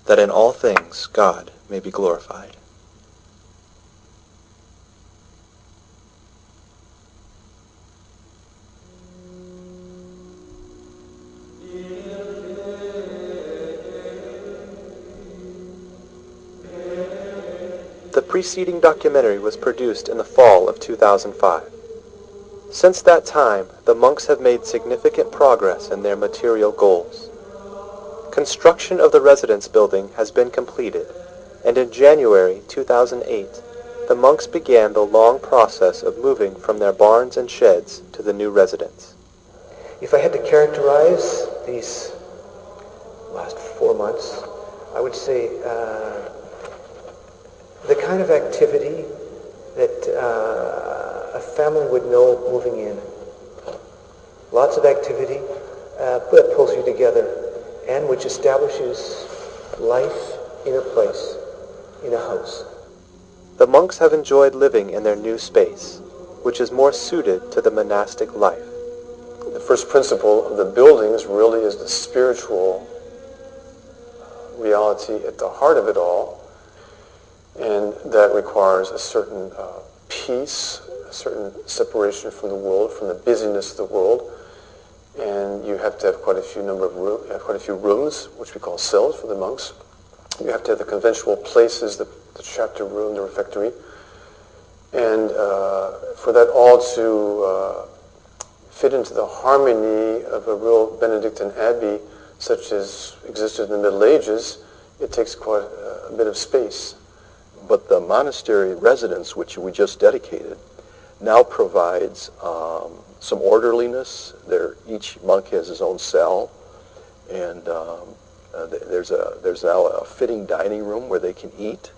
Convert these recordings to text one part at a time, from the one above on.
that in all things God may be glorified. The preceding documentary was produced in the fall of 2005. Since that time, the monks have made significant progress in their material goals. Construction of the residence building has been completed, and in January 2008, the monks began the long process of moving from their barns and sheds to the new residence. If I had to characterize these last 4 months, I would say the kind of activity that a family would know moving in. Lots of activity that pulls you together and which establishes life in a place, in a house. The monks have enjoyed living in their new space, which is more suited to the monastic life. The first principle of the buildings really is the spiritual reality at the heart of it all, and that requires a certain peace, a certain separation from the world, from the busyness of the world, and you have to have quite a few rooms, which we call cells for the monks. You have to have the conventional places, the chapter room, the refectory, and for that all to fit into the harmony of a real Benedictine abbey, such as existed in the Middle Ages, it takes quite a bit of space. But the monastery residence, which we just dedicated, now provides some orderliness. Each monk has his own cell, and there's now a fitting dining room where they can eat.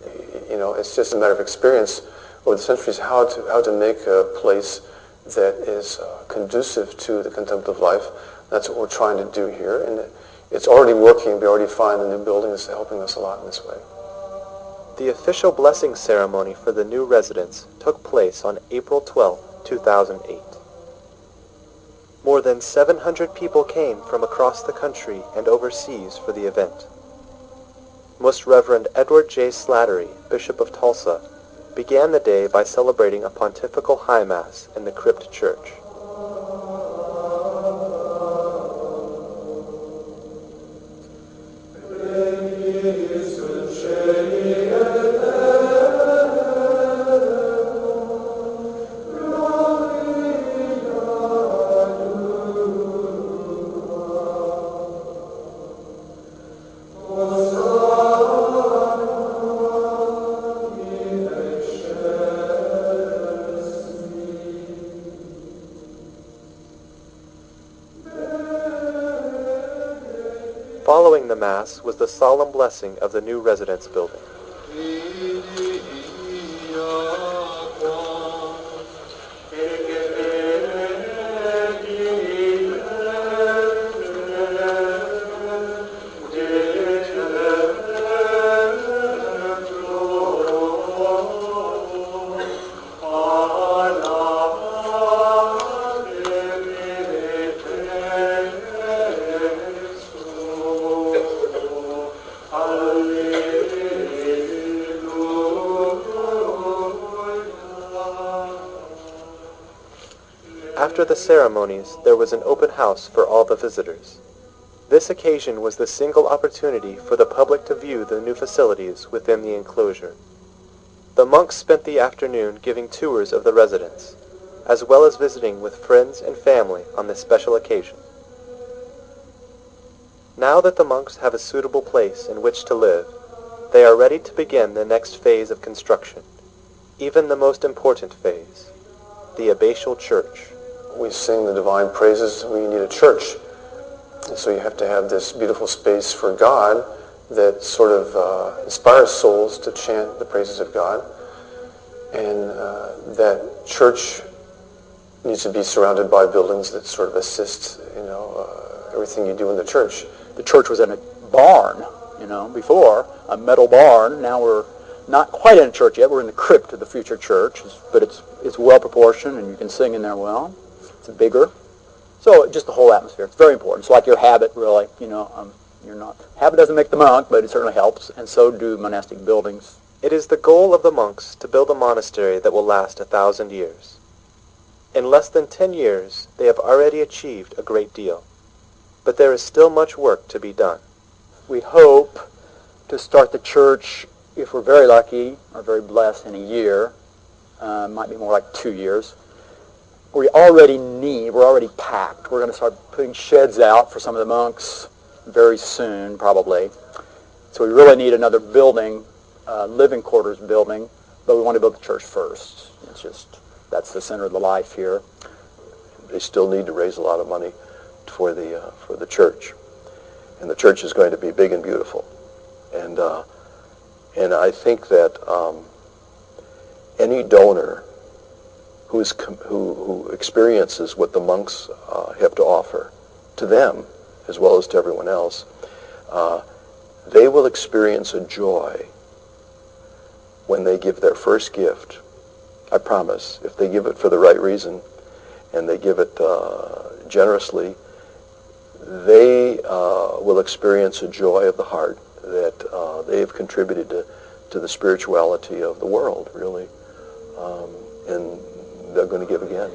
You know, it's just a matter of experience over the centuries how to make a place that is conducive to the contemplative life. That's what we're trying to do here, and it's already working. We already find the new building is helping us a lot in this way. The official blessing ceremony for the new residence took place on April 12, 2008. More than 700 people came from across the country and overseas for the event. Most Reverend Edward J. Slattery, Bishop of Tulsa, began the day by celebrating a pontifical high mass in the crypt church. Following the Mass was the solemn blessing of the new residence building. After the ceremonies, there was an open house for all the visitors. This occasion was the single opportunity for the public to view the new facilities within the enclosure. The monks spent the afternoon giving tours of the residence, as well as visiting with friends and family on this special occasion. Now that the monks have a suitable place in which to live, they are ready to begin the next phase of construction, even the most important phase, the abbatial church. We sing the divine praises, we need a church. And so you have to have this beautiful space for God that sort of inspires souls to chant the praises of God. And that church needs to be surrounded by buildings that sort of assist, everything you do in the church. The church was in a barn, before, a metal barn. Now we're not quite in a church yet. We're in the crypt of the future church, but it's well proportioned and you can sing in there well. It's bigger. So just the whole atmosphere. It's very important. It's like your habit, really. Habit doesn't make the monk, but it certainly helps, and so do monastic buildings. It is the goal of the monks to build a monastery that will last 1,000 years. In less than 10 years, they have already achieved a great deal. But there is still much work to be done. We hope to start the church, if we're very lucky or very blessed, in a year. Might be more like 2 years. We're already packed. We're going to start putting sheds out for some of the monks very soon, probably. So we really need another building, living quarters building, but we want to build the church first. That's the center of the life here. They still need to raise a lot of money for the church. And the church is going to be big and beautiful. And I think that any donor who experiences what the monks have to offer to them, as well as to everyone else, they will experience a joy when they give their first gift. I promise, if they give it for the right reason and they give it generously, they will experience a joy of the heart that they have contributed to the spirituality of the world, really. And they're going to give again.